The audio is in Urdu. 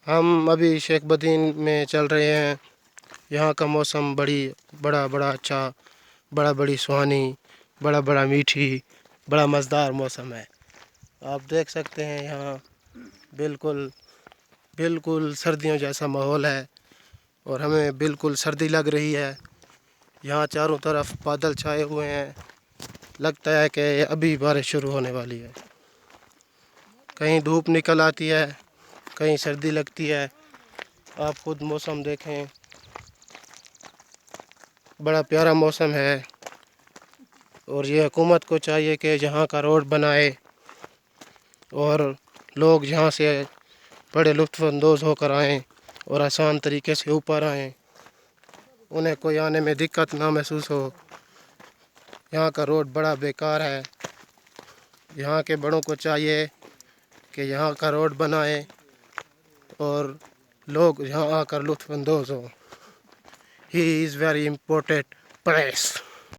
ہم ابھی شیخ بدین میں چل رہے ہیں۔ یہاں کا موسم بڑا اچھا، بڑی سہانی، بڑا میٹھی، بڑا مزیدار موسم ہے۔ آپ دیکھ سکتے ہیں یہاں بالکل سردیوں جیسا ماحول ہے، اور ہمیں بالکل سردی لگ رہی ہے۔ یہاں چاروں طرف بادل چھائے ہوئے ہیں، لگتا ہے کہ ابھی بارش شروع ہونے والی ہے۔ کہیں دھوپ نکل آتی ہے، کہیں سردی لگتی ہے۔ آپ خود موسم دیکھیں، بڑا پیارا موسم ہے۔ اور یہ حکومت کو چاہیے کہ جہاں کا روڈ بنائے اور لوگ یہاں سے بڑے لطف اندوز ہو کر آئیں اور آسان طریقے سے اوپر آئیں، انہیں کوئی آنے میں دقت نہ محسوس ہو۔ یہاں کا روڈ بڑا بیکار ہے۔ یہاں کے بڑوں کو چاہیے کہ یہاں کا روڈ بنائیں اور لوگ یہاں آ کر لطف اندوز ہوں۔ ہی از ویری امپورٹنٹ پلیس۔